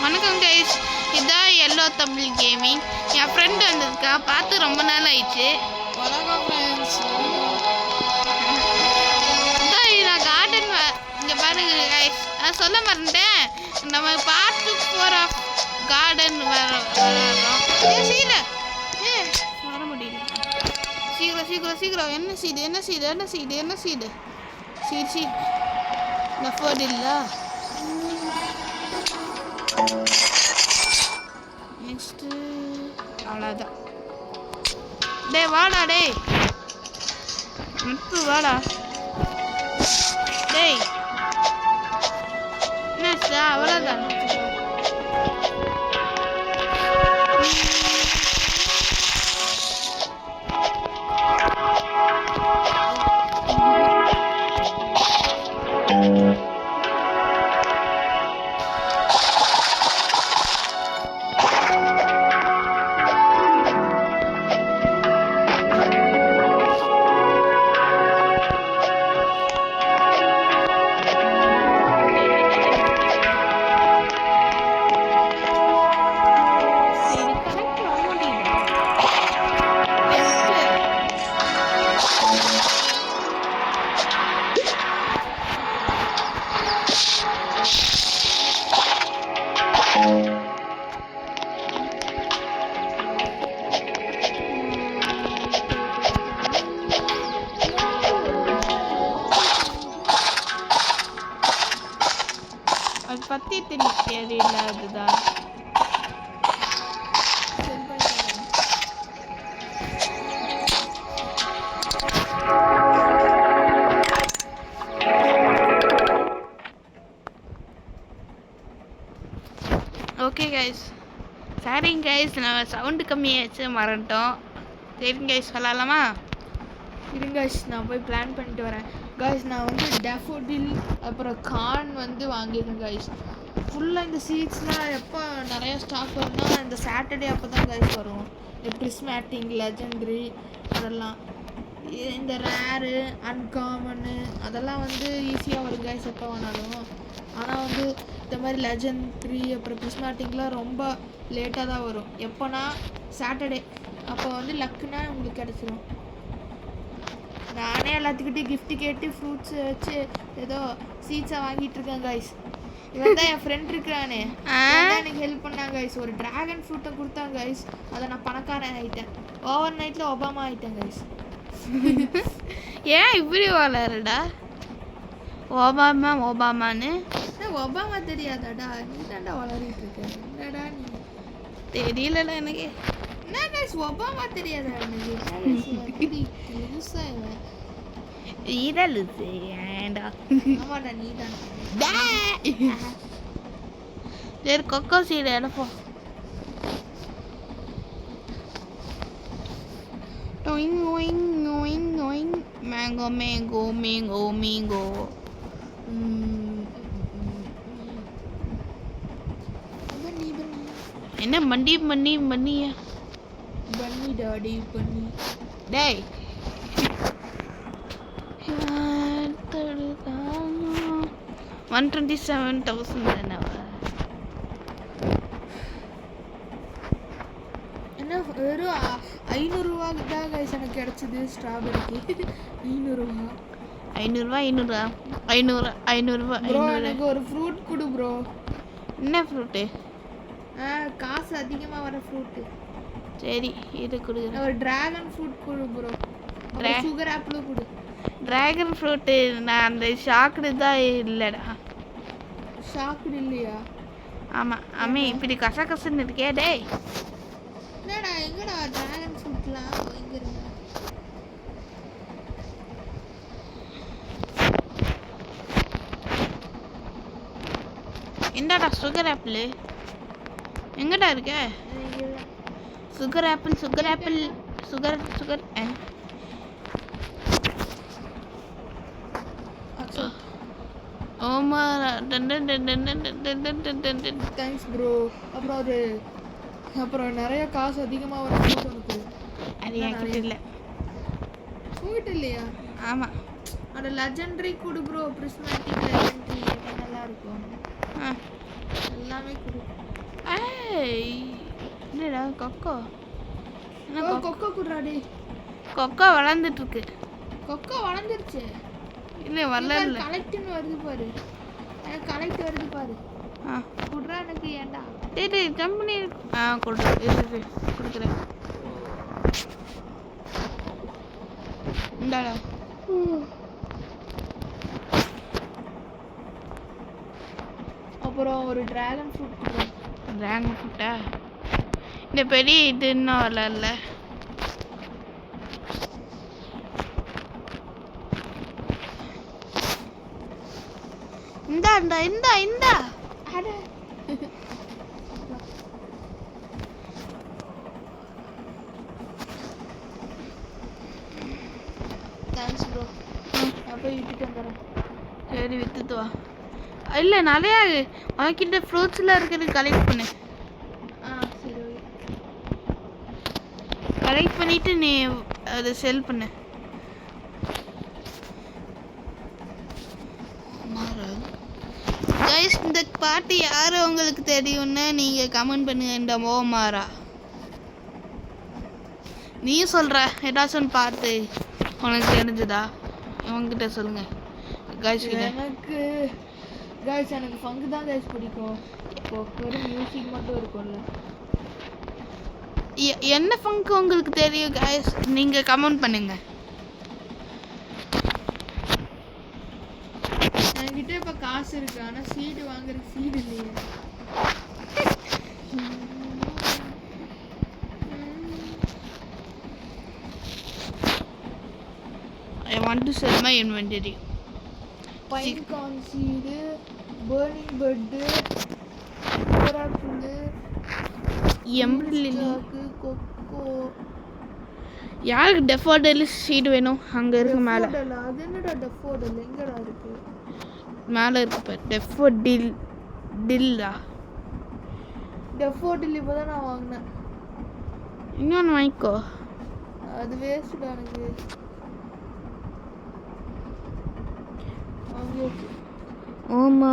வணக்கம் கைஸ், இதான் yellow Tamil gaming. என் friend வந்திருக்கா, பார்த்து ரொம்ப நாள் ஆயிடுச்சு. வணக்கம் ஃப்ரெண்ட்ஸ். நான் கார்டன் இங்கே பாருங்க கைஸ், நான் சொல்ல மறந்துட்டேன். நம்ம பார்ட் 4 ஆஃப் கார்டன் வரோம். வர முடியல. சீக்கிரம் சீக்கிரம் சீக்கிரம். என்ன சீடு என்ன சீடு என்ன சீடு என்ன சீடு சீட் சீட் நஃபர்ட் இல்லை. நெக்ஸ்ட்டு அவ்வளோதான். டே வாடா, டே நட்பு வாடா. டேய் என்னடா அவ்வளோதான். அது பற்றி தெரியல. அதுதான் ஓகே கைஸ். சரிங்க கைஸ், நம்ம சவுண்டு கம்மியாச்சு மறந்துட்டோம். சரிங்க கைஸ், சொல்லலாமா? இருங்க கைஸ், நான் போய் பிளான் பண்ணிட்டு வரேன் கைஸ். நான் வந்து டேஃபோடில் அப்புறம் கார்ன் வந்து வாங்கியிருக்கேன் கைஸ். ஃபுல்லாக இந்த சீட்ஸ்லாம் எப்போ நிறையா ஸ்டாக் வரும்னா இந்த சாட்டர்டே அப்போ தான் கைஸ் வரும். இந்த பிரிஸ்மேட்டிங், லெஜெண்டரி அதெல்லாம். இந்த ரேரு, அன்காமனு அதெல்லாம் வந்து ஈஸியாக வரும் கைஸ் எப்போ வேணாலும். ஆனால் வந்து இந்த மாதிரி லெஜெண்ட்ரி அப்புறம் பிரிஸ்மேட்டிங்லாம் ரொம்ப லேட்டாக தான் வரும். எப்போனா சாட்டர்டே அப்போ வந்து லக்குனா உங்களுக்கு கிடச்சிரும். நானே எல்லாத்துக்கிட்டையும் கிஃப்ட் கேட்டு ஃப்ரூட்ஸ் வச்சு ஏதோ சீட்ஸை வாங்கிட்டு இருக்கேன் கைஸ். இவன் தான் என் ஃப்ரெண்ட் இருக்கிறானே, எனக்கு ஹெல்ப் பண்ணாங்க கைஸ். ஒரு ட்ராகன் ஃப்ரூட்டை கொடுத்தாங்க கைஸ். அதை நான் பணக்காரன் ஆகிட்டேன். ஓவர் நைட்டில் ஒபாமா ஆகிட்டேன் கைஸ். ஏன் இப்படி வளருடா ஒபாமா ஒபாமான்னு? ஒபாமா தெரியாதாடா? நீ தாண்டா வளரிட்டு இருக்க. என்னடா நீ? தெரியலடா எனக்கு. என்ன கைஸ் ஒபாமா தெரியாதா எனக்கு? இதழுது ஏண்டா? ஆமாடா நீ தான். சரி கொக்கோ சீடு எடுப்போம். Mango mango mango mango. என்ன மண்டி மண்ணி மண்ணியா? பன்னி டாடி பன்னி. டேய் 127,000 தானவா? என்ன வெறும் 500 ரூபாய்க்கு தான் கைஸ் எனக்கு கிடச்சிது ஸ்ட்ராபெரிக்கு. 500 ரூபா. 500 ப்ரோ எனக்கு ஒரு ஃப்ரூட் கொடு ப்ரோ. என்ன ஃப்ரூட்டு? காசு அதிகமாக வர ஃப்ரூட்டு. சரி இது கொடுக்குறேன். ஒரு ட்ராகன் ஃப்ரூட் கொடு ப்ரோ. சுகர் ஆப்பிளும் கொடு. ட்ராகன் ஃப்ரூட்டு நான் அந்த ஷாக்குடு தான் இல்லைடா. ஷாக்குடு இல்லையா? ஆமாம் அம்மே இப்படி கசகசன்னு இருக்கே. டேய் என்னடா எங்கடா ட்ராகன் ஃப்ரூட்லாம் எங்கே இருந்தா? என்னடா சுகர் ஆப்பிள் எங்கடா இருக்க? Sugar apple sugar apple sugar sugar. ஓமா தேங்க்ஸ் ப்ரோ. அப்புறம் நிறைய காசு அதிகமாக வர ஃப்ரூட் உனக்கு. அது என்கிட்ட இல்லை. ஃப்ரூட் இல்லையா? ஆமாம். அந்த லெஜெண்டரி கொடு ப்ரோ. பிரிஸ்மேட்டிக் லெஜெண்டரி நல்லா இருக்கும். ஆ எல்லாமே கொடு. டேய் என்னடா கொக்கோ என்ன கொக்கோ குடுறாடி. கொக்கோ வளர்ந்துட்டு இருக்கு. கொக்கோ வளர்ந்துருச்சு. இல்லை வரல. கலெக்ட்னு வருது பாரு. கலெக்ட் வருது பாரு. குடுறா எனக்கு ஏன்டா. டேய் கம்பெனி கொடுக்குறேன். இந்தாடா. அப்புறம் ஒரு டிராகன் ஃப்ரூட் குடுறேன். டிராகன் ஃப்ரூட்டா? இந்த பெரிய இது இன்னும் வரல. இந்தா அட தேங்க்ஸ் ப்ரோ. நான் போய் விட்டுட்டு வந்துடுறேன். சரி வித்துட்டு வா. இல்லை நிறையா உனக்கிட்ட ஃப்ரூட்ஸ்லாம் இருக்கிறது கலெக்ட் பண்ணு. சரி கலெக்ட் பண்ணிவிட்டு நீ அதை செல் பண்ணு. கைஸ் இந்த பாட்டு யார் உங்களுக்கு தெரியும்னு நீங்கள் கமெண்ட் பண்ணுங்க. இந்த ஓமாரா நீ சொல்கிற ஏதாச்சும் பாட்டு உனக்கு தெரிஞ்சுதா? இவங்கிட்ட சொல்லுங்க. கைஸ் எனக்கு ஃபங்க் தான் கைஸ் பிடிக்கும். இப்போ வெறும் மியூசிக் மட்டும் இருக்கும்ல. என்ன ஃபங்க் உங்களுக்கு தெரியும் கைஸ்? நீங்கள் கமெண்ட் பண்ணுங்க. என்கிட்ட இப்போ காசு இருக்கு, ஆனால் சீடு வாங்குற சீடு இல்லையே. I want to sell my inventory. பைன்கார்ன் சீடு, பர்னிங் பட்டு, கோராக்குள்ளு, எம்ப்ரில்லி, கொக்கோ. யாருக்கு டெஃபோடில் சீடு வேணும்? அங்கே இருக்கு மேலே. அது என்னடா டெஃபோடில்? எங்கடா இருக்கு? மேலே இருக்கு பாரு. டெஃபோடில் டில்லா. டெஃபோடில் இப்போ தான் நான் வாங்கினேன். இன்னொன்று வாங்கிக்கோ. அது வேஸ்ட்டுடா எனக்கு. ஓமா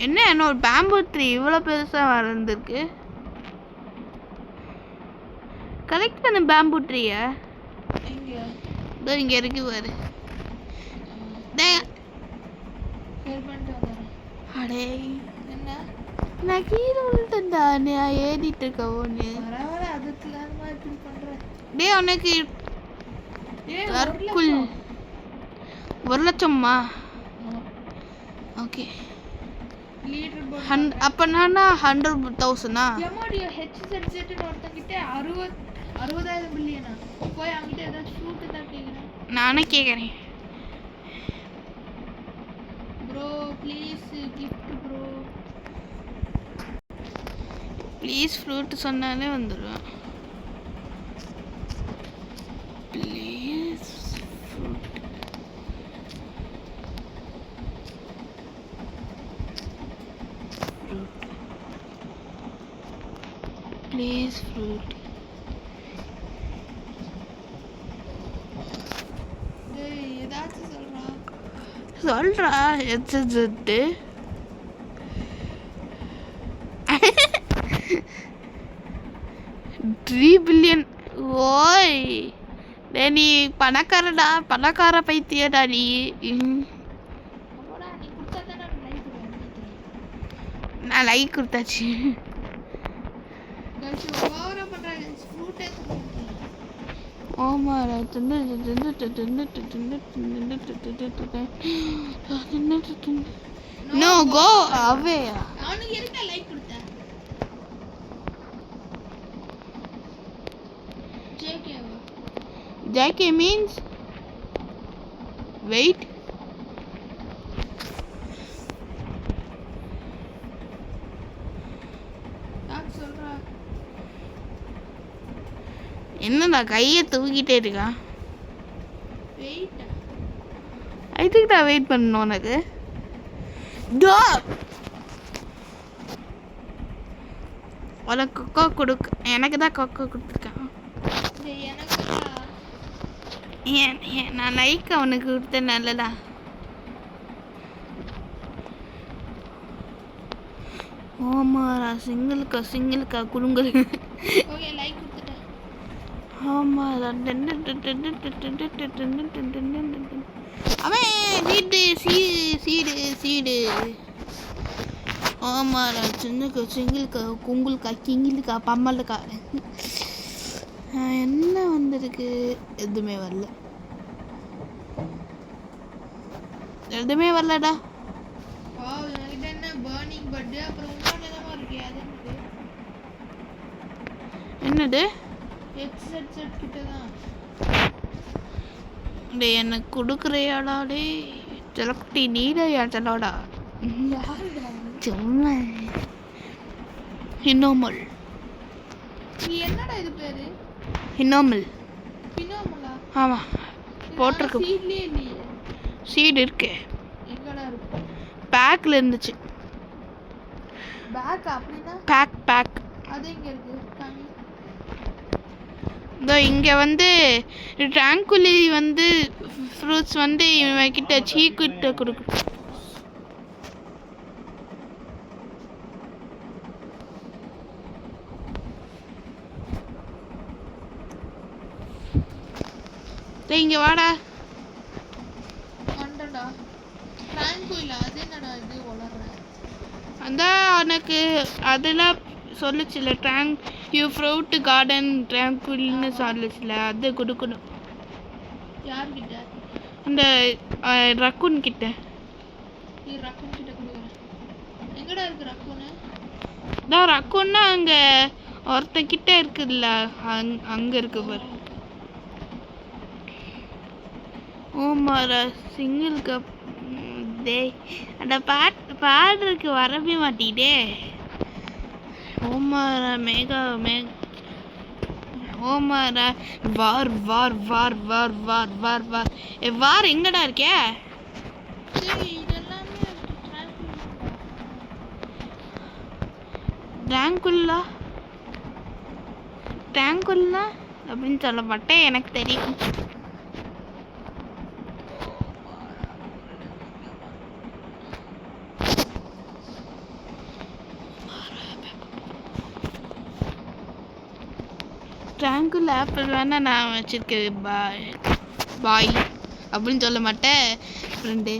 என்ன ஒரு பேம்பு ட்ரீ இவ்வளோ பெருசாக வளர்ந்துருக்கு. கலெக்ட் பண்ண பேம்பு ட்ரீயை. இதோ இங்கே இருக்கு பாரு. அடே என்ன நான் கீழே விழுந்தா நான் ஏறிட்டு இருக்க ஒன்று. பரவாயில்ல, அதுக்கு இல்லாம இப்படி பண்றேன். டே உனக்கு சர்க்குள் 1,00,000மா? ஓகே. அப்போ நான் 100,000 எம்மாடியோ ஹெச்எஸ்எட்னு ஒருத்தங்கிட்ட 60,000 பில்லியனா? போய் அவங்கிட்ட ஏதாச்சும் ஃப்ரூட் தான் கேட்குறேன். நானே கேட்குறேன். Bro please gift bro. Please fruit சொன்னாலே வந்துடும். Please fruit. Please fruit. ஏதாச்சும் சொல்றா எச்சு 3 பில்லியன். ஓய் டே நீ பணக்காரடா, பணக்கார பைத்தியடா நீ. நான் லைக் கொடுத்தாச்சு. ஓமாரா நோ கோ அவே. அவனுக்கு எதுக்கு லைக் கொடுத்த? JK means wait. என்னடா கையை தூக்கிட்டே இருக்கான்? அதுக்கு தான் வெயிட் பண்ணணும் உனக்கு. உனக்கு கொக்கோ கொடுக்க எனக்கு தான் கொக்கோ கொடுத்துருக்கான். நான் லைக் அவனுக்கு கொடுத்தேன் நல்லதா. ஆமாடா சிங்கிளுக்கா குடுங்கல். ஓகே லைக் கொடுத்துட்டேன். ஆமாடா அவன் சீடு ஆமாடா சிங்கிளுக்கா குங்குளுக்கா கிங்கிளுக்கா பம்மலுக்கா. என்ன வந்திருக்கு? எதுவுமே வரலடா. என்ன பர்னிங் பட் அப்புறம் உங்களோட இருக்கு. அது என்னது? ஹெட்செட் கிட்ட தான். டேய் எனக்கு கொடுக்குறியாடா? டே செலக்டி நீடையா செலோடா. சும்மா ஹினோமல். என்னடா இது பேரு? ஹினோமல். பினோமலா? ஆமாம் போட்டிருக்கு. சீட்லயே இல்லையே. சீடு இருக்கு. எங்கடா இருக்கு? பேக்கில் இருந்துச்சு. பேக் அப்படின்னா? பேக். அது எங்க இருக்கு? காமி. இதோ இங்கே வந்து ட்ராங்குலி வந்து ஃப்ரூட்ஸ் வந்து இவன் கிட்ட சீக்கிட்ட கொடுக்கு. இங்கே வாடா. வண்டடா. ட்ராங்குலா அது என்னடா இது வளர்ற? அதான் உனக்கு அதெல்லாம் சொல்லுச்சுல யூ ஃப்ரூட் கார்டன் ட்ராங்குல்னு சொல்லுச்சுல அது கொடுக்கணும். யார்கிட்ட? அந்த ரக்குன் கிட்ட. ரக்குன் கிட்ட கொடுக்குறேன். எங்கடா இருக்கு ரக்குன்னு? அதான் ரக்குன்னா அங்கே ஒருத்தங்கிட்ட இருக்குதுல்ல அங்கே இருக்கு பாரு. ஓமாரா சிங்கிள் கப். டே அந்த பாடுறதுக்கு வரவே மாட்டேதே. ஓமாரா ஓமாரா வார் எங்கடா இருக்கே? ட்ராங்குல்லா அப்படின்னு சொல்ல மாட்டேன், எனக்கு தெரியும். ட்ராங்குல் ஆப்பிள் வேணா நான் வச்சிருக்கேன். பாய் அப்படின்னு சொல்ல மாட்டேன் ஃப்ரெண்டு.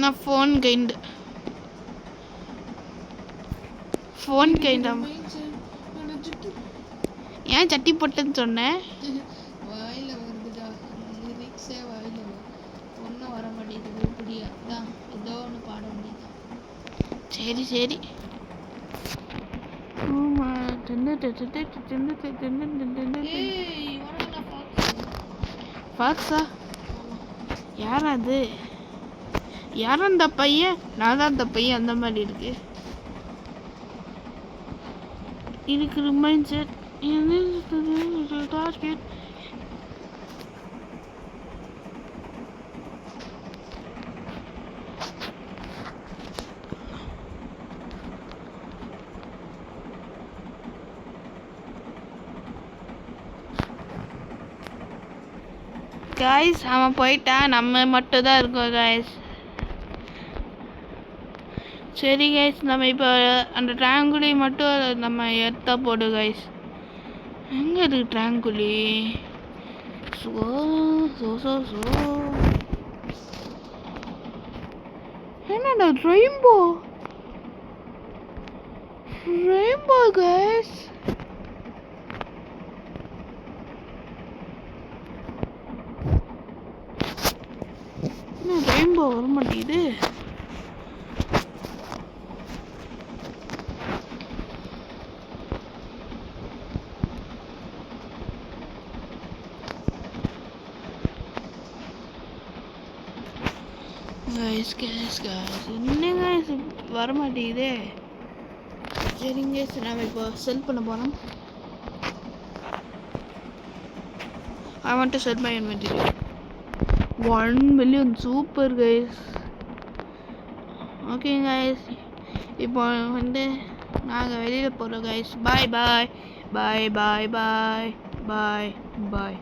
நான் ஃபோன் கைண்ட் ஏன் சட்டி போட்டேன்னு சொன்னேன்? வாயில வருதுடா, லிரிக்ஸே வாயில ஒன்றும் வர மாட்டேங்குது. இப்படியா தான் ஏதோ ஒன்று பாட வேண்டியது. சரி பாக்ஸா? யாரா அது? யாரும் அந்த பையன்? நான் தான் அந்த பையன். அந்த மாதிரி இருக்கு ரிமைண்ட் செட். காய்ஸ் அவன் போயிட்டான், நம்ம மட்டும் தான் இருக்கோம் காய்ஸ். சரி கைஸ், நம்ம இப்போ அந்த ட்ராங்குலி மட்டும் நம்ம எடுத்தா போடு கைஸ். எங்கே இருக்கு ட்ராங்குலி? என்னடா ரெயின்போ கைஸ். என்ன ரெயின்போ வர மாட்டேங்குது? என்ன கைஸ் வர மாட்டேங்குதே. சரிங்க சார், நம்ம இப்போ செல் பண்ண போகிறோம். I want to sell my inventory. 1 million. Super guys. Okay guys, இப்போ வந்து நாங்கள் வெளியில் போகிறோம் கைஸ். பாய் பாய் பாய் பாய் பாய் பாய் பாய்.